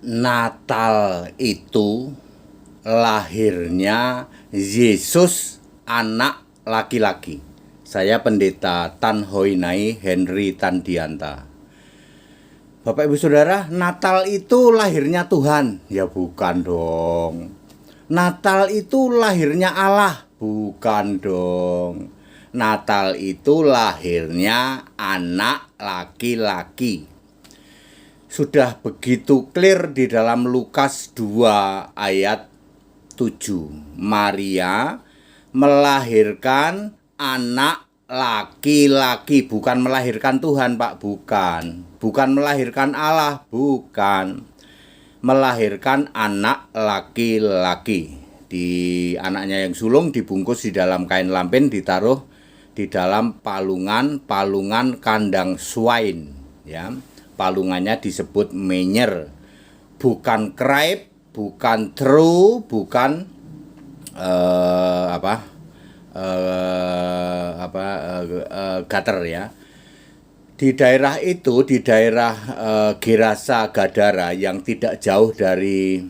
Natal itu lahirnya Yesus anak laki-laki. Saya Pendeta Tan Hoi Nai Henry Tandianta. Bapak Ibu Saudara, Natal itu lahirnya Tuhan? Ya bukan dong. Natal itu lahirnya Allah? Bukan dong. Natal itu lahirnya anak laki-laki. Sudah begitu clear di dalam Lukas 2 ayat 7. Maria melahirkan anak laki-laki, bukan melahirkan Tuhan, Pak, bukan. Bukan melahirkan Allah, bukan. Melahirkan anak laki-laki. Di anaknya yang sulung dibungkus di dalam kain lampen, ditaruh di dalam palungan kandang swine, ya. Palungannya disebut menyer, bukan kripe, bukan true, bukan gutter, ya. Di daerah itu, di daerah Gerasa Gadara yang tidak jauh dari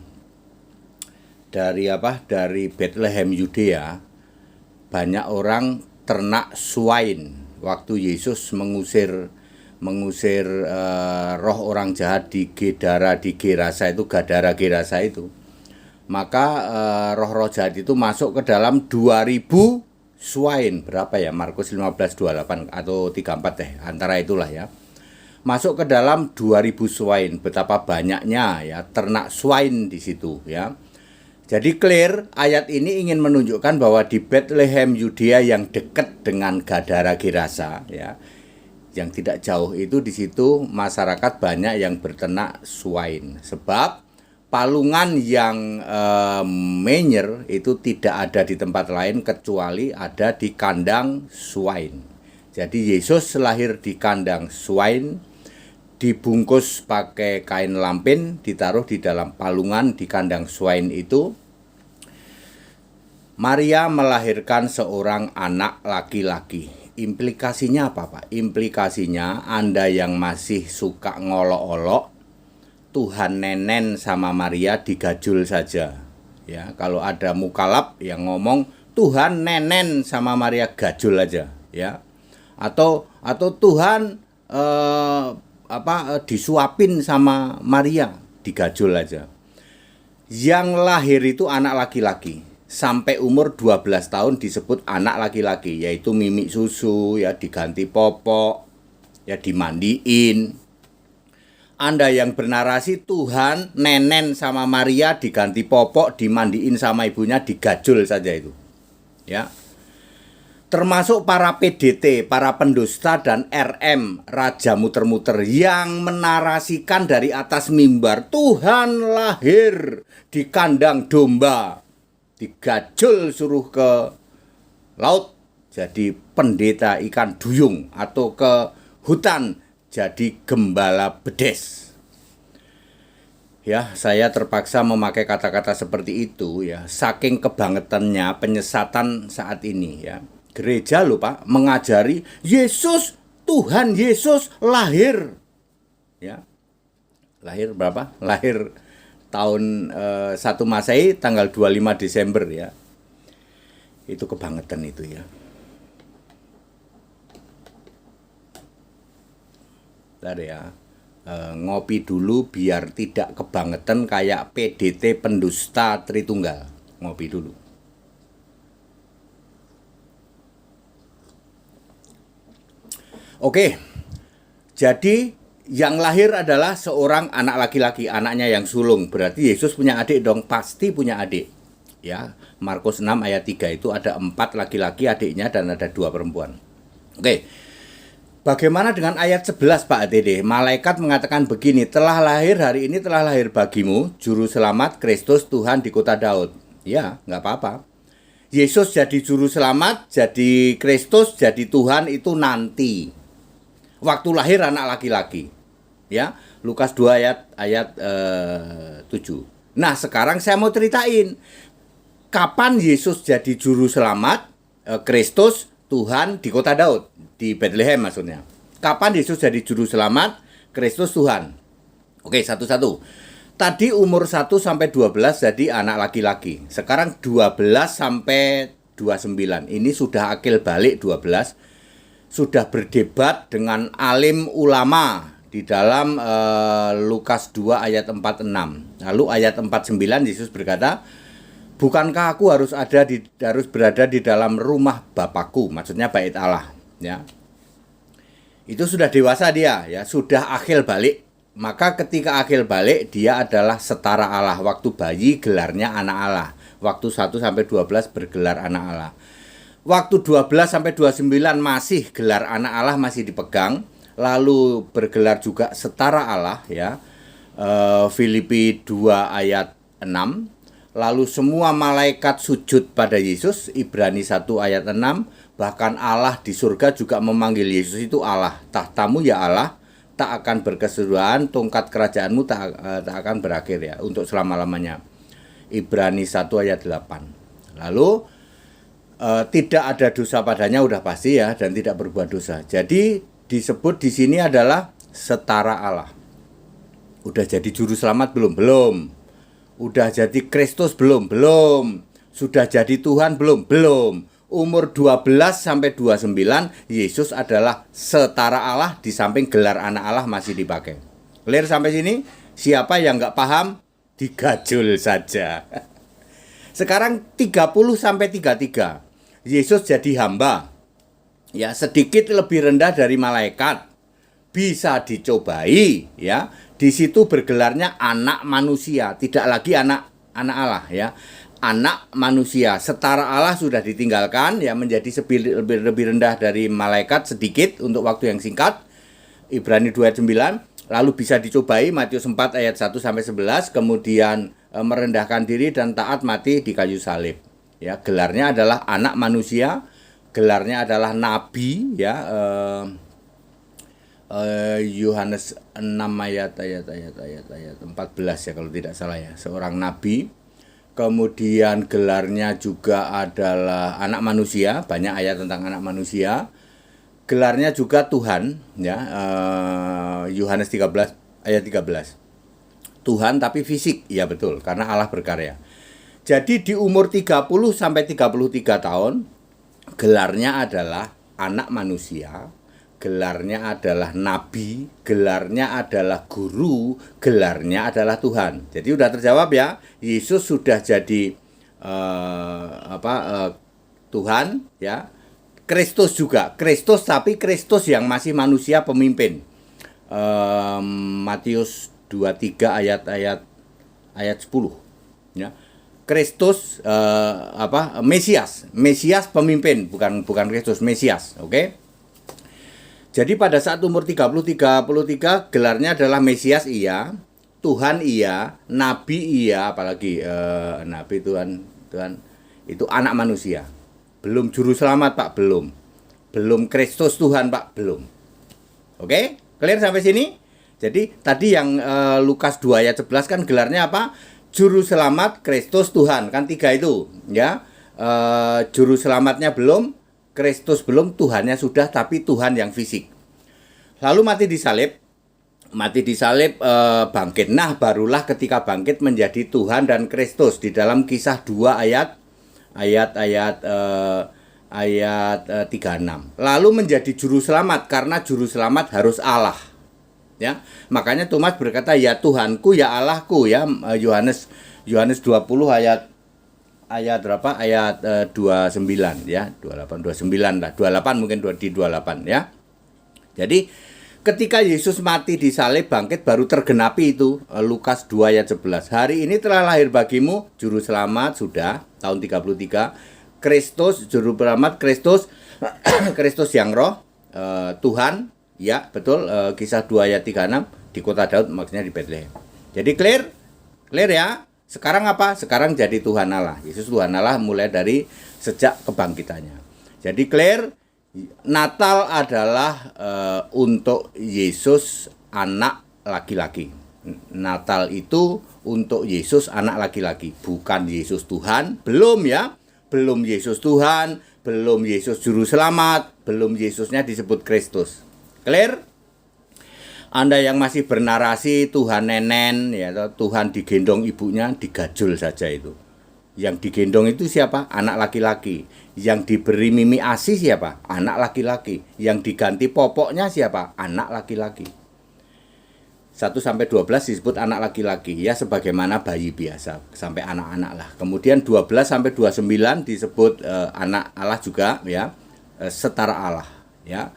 Bethlehem Yudea, banyak orang ternak swine waktu Yesus mengusir roh orang jahat di Gerasa itu, Gadara Gerasa itu. Maka roh-roh jahat itu masuk ke dalam 2000 swine. Berapa ya? Markus 15:28 atau 34 antara itulah ya. Masuk ke dalam 2000 swine. Betapa banyaknya ya ternak swine di situ ya. Jadi clear, ayat ini ingin menunjukkan bahwa di Bethlehem Yudea yang dekat dengan Gadara Gerasa ya, yang tidak jauh itu, di situ masyarakat banyak yang berternak swine. Sebab palungan yang menyer itu tidak ada di tempat lain kecuali ada di kandang swine. Jadi Yesus lahir di kandang swine, dibungkus pakai kain lampen, ditaruh di dalam palungan di kandang swine itu. Maria melahirkan seorang anak laki-laki. Implikasinya apa, Pak? Implikasinya Anda yang masih suka ngolok-olok Tuhan nenen sama Maria digajul saja. Ya, kalau ada mukalab yang ngomong Tuhan nenen sama Maria, gajul aja, ya. Atau Tuhan disuapin sama Maria, digajul aja. Yang lahir itu anak laki-laki. Sampai umur 12 tahun disebut anak laki-laki, yaitu mimik susu, ya, diganti popok, ya, dimandiin. Anda yang bernarasi Tuhan nenen sama Maria, diganti popok, dimandiin sama ibunya, digajul saja itu. Ya. Termasuk para PDT, para pendusta dan RM, raja muter-muter yang menarasikan dari atas mimbar Tuhan lahir di kandang domba, digajul suruh ke laut jadi pendeta ikan duyung, atau ke hutan jadi gembala bedes. Ya, saya terpaksa memakai kata-kata seperti itu ya, saking kebangetannya penyesatan saat ini ya. Gereja loh, Pak, mengajari Yesus, Tuhan Yesus lahir. Ya. Lahir berapa? Lahir tahun 1 Masehi tanggal 25 Desember ya. Itu kebangetan itu ya. Bentar ya. Ngopi dulu biar tidak kebangetan kayak PDT pendusta Tritunggal. Ngopi dulu. Oke. Jadi yang lahir adalah seorang anak laki-laki, anaknya yang sulung. Berarti Yesus punya adik dong, pasti punya adik. Ya, Markus 6 ayat 3 itu ada 4 laki-laki adiknya dan ada 2 perempuan. Oke. Bagaimana dengan ayat 11, Pak ATD? Malaikat mengatakan begini, hari ini telah lahir bagimu juru selamat Kristus Tuhan di kota Daud. Ya, nggak apa-apa. Yesus jadi juru selamat, jadi Kristus, jadi Tuhan itu nanti. Waktu lahir anak laki-laki. Ya, Lukas 2 ayat 7. Nah, sekarang saya mau ceritain kapan Yesus jadi juru selamat Kristus Tuhan di kota Daud, di Bethlehem maksudnya. Kapan Yesus jadi juru selamat Kristus Tuhan? Oke, satu-satu. Tadi umur 1 sampai 12 jadi anak laki-laki. Sekarang 12 sampai 29. Ini sudah akil balik 12. Sudah berdebat dengan alim ulama di dalam Lukas 2 ayat 46. Lalu ayat 49 Yesus berkata, "Bukankah aku harus berada di dalam rumah Bapakku?" Maksudnya bait Allah, ya. Itu sudah dewasa dia, ya, sudah akil balik. Maka ketika akil balik dia adalah setara Allah. Waktu bayi gelarnya anak Allah. Waktu 1 sampai 12 bergelar anak Allah. Waktu 12 sampai 29 masih gelar anak Allah masih dipegang. Lalu bergelar juga setara Allah, ya. Filipi 2 ayat 6. Lalu semua malaikat sujud pada Yesus, Ibrani 1 ayat 6. Bahkan Allah di surga juga memanggil Yesus itu Allah. "Tahtamu ya Allah, tak akan berkesudahan, tongkat kerajaanmu tak akan berakhir," ya, untuk selama-lamanya. Ibrani 1 ayat 8. Lalu tidak ada dosa padanya udah pasti, ya, dan tidak berbuat dosa. Jadi disebut di sini adalah setara Allah. Udah jadi juru selamat belum? Belum. Udah jadi Kristus belum? Belum. Sudah jadi Tuhan belum? Belum. Umur 12 sampai 29 Yesus adalah setara Allah, di samping gelar anak Allah masih dipakai. Clear sampai sini? Siapa yang nggak paham digajul saja. Sekarang 30 sampai 33 Yesus jadi hamba, ya, sedikit lebih rendah dari malaikat, bisa dicobai, ya. Di situ bergelarnya anak manusia, tidak lagi anak Allah, ya. Anak manusia, setara Allah sudah ditinggalkan, ya, menjadi lebih rendah dari malaikat sedikit untuk waktu yang singkat. Ibrani 2 ayat 9. Lalu bisa dicobai Matius 4 ayat 1 sampai 11, kemudian merendahkan diri dan taat mati di kayu salib. Ya, gelarnya adalah anak manusia, gelarnya adalah nabi, ya. Yohanes 6 ayat 14, ya, kalau tidak salah, ya, seorang nabi. Kemudian gelarnya juga adalah anak manusia, banyak ayat tentang anak manusia. Gelarnya juga Tuhan, ya, Yohanes 13 ayat 13. Tuhan tapi fisik, ya betul, karena Allah berkarya. Jadi di umur 30 sampai 33 tahun gelarnya adalah anak manusia, gelarnya adalah nabi, gelarnya adalah guru, gelarnya adalah Tuhan. Jadi udah terjawab, ya. Yesus sudah jadi Tuhan, ya. Kristus juga, Kristus, tapi Kristus yang masih manusia pemimpin. Matius 23 ayat 10, ya. Kristus Mesias pemimpin, bukan Kristus, Mesias, oke? Jadi pada saat umur 33 gelarnya adalah Mesias, iya, Tuhan iya, nabi iya, apalagi nabi, Tuhan itu anak manusia. Belum juru selamat, Pak, belum. Belum Kristus Tuhan, Pak, belum. Oke? Clear sampai sini? Jadi tadi yang Lukas 2 ayat 11 kan gelarnya apa? Juru selamat, Kristus, Tuhan, kan 3 itu, ya. Juru selamatnya belum, Kristus belum, Tuhannya sudah, tapi Tuhan yang fisik. Lalu mati di salib, bangkit. Nah, barulah ketika bangkit menjadi Tuhan dan Kristus di dalam Kisah 2 ayat 36. Lalu menjadi juru selamat, karena juru selamat harus Allah, ya. Makanya Thomas berkata, "Ya Tuhanku, ya Allahku," ya. Yohanes 20 ayat berapa? Ayat 29, ya. 29 lah. 28 mungkin, di 28, ya. Jadi ketika Yesus mati di salib bangkit baru tergenapi itu Lukas 2 ayat 11. "Hari ini telah lahir bagimu juru selamat," sudah tahun 33. Kristus, juru selamat, Kristus Kristus yang roh, Tuhan, ya, betul. Kisah 2 ayat 36 di kota Daud, maksudnya di Bethlehem. Jadi clear, ya. Sekarang apa? Sekarang jadi Tuhan Allah. Yesus Tuhan Allah mulai dari sejak kebangkitannya. Jadi clear, Natal adalah untuk Yesus anak laki-laki. Natal itu untuk Yesus anak laki-laki, bukan Yesus Tuhan. Belum, ya. Belum Yesus Tuhan, belum Yesus juru selamat, belum Yesusnya disebut Kristus. Clear? Anda yang masih bernarasi Tuhan nenen, ya, Tuhan digendong ibunya, digajul saja itu. Yang digendong itu siapa? Anak laki-laki. Yang diberi mimi ASI siapa? Anak laki-laki. Yang diganti popoknya siapa? Anak laki-laki. 1-12 disebut anak laki-laki, ya, sebagaimana bayi biasa, sampai anak-anak lah. Kemudian 12-29 disebut anak Allah juga, ya, setara Allah, ya.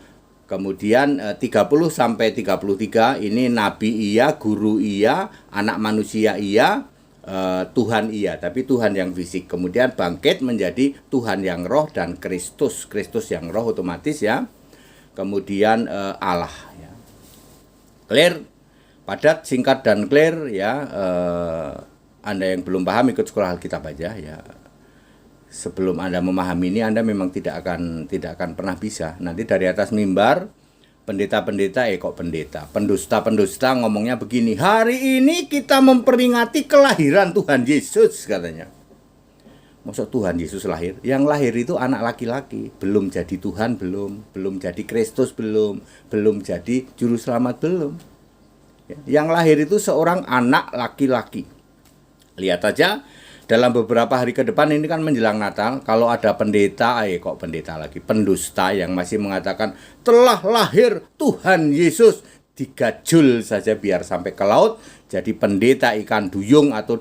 Kemudian 30-33 ini nabi iya, guru iya, anak manusia iya, Tuhan iya, tapi Tuhan yang fisik. Kemudian bangkit menjadi Tuhan yang roh dan Kristus yang roh otomatis, ya. Kemudian Allah, ya. Clear, padat, singkat dan clear, ya. Anda yang belum paham ikut sekolah Alkitab aja, ya. Sebelum Anda memahami ini, Anda memang tidak akan pernah bisa. Nanti dari atas mimbar pendeta-pendeta, pendusta ngomongnya begini, hari ini kita memperingati kelahiran Tuhan Yesus, katanya. Maksud Tuhan Yesus lahir? Yang lahir itu anak laki-laki, belum jadi Tuhan, belum jadi Kristus, belum jadi juru selamat, belum. Yang lahir itu seorang anak laki-laki. Lihat aja dalam beberapa hari ke depan ini kan menjelang Natal, kalau ada pendusta yang masih mengatakan telah lahir Tuhan Yesus, digajul saja biar sampai ke laut jadi pendeta ikan duyung atau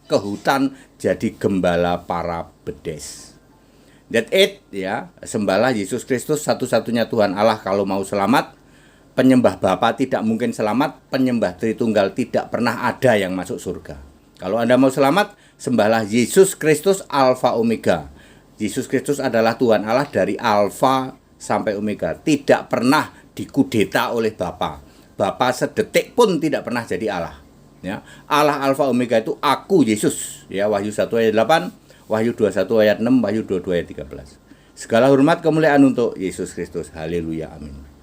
ke hutan jadi gembala para bedes. That it, ya, sembahlah Yesus Kristus satu-satunya Tuhan Allah kalau mau selamat. Penyembah Bapa tidak mungkin selamat, penyembah Tritunggal tidak pernah ada yang masuk surga. Kalau Anda mau selamat, sembahlah Yesus Kristus Alfa Omega. Yesus Kristus adalah Tuhan Allah dari Alfa sampai Omega. Tidak pernah dikudeta oleh Bapa. Bapa sedetik pun tidak pernah jadi Allah. Ya. Allah Alfa Omega itu aku Yesus. Ya, Wahyu 1 ayat 8, Wahyu 21 ayat 6, Wahyu 22 ayat 13. Segala hormat kemuliaan untuk Yesus Kristus. Haleluya, amin.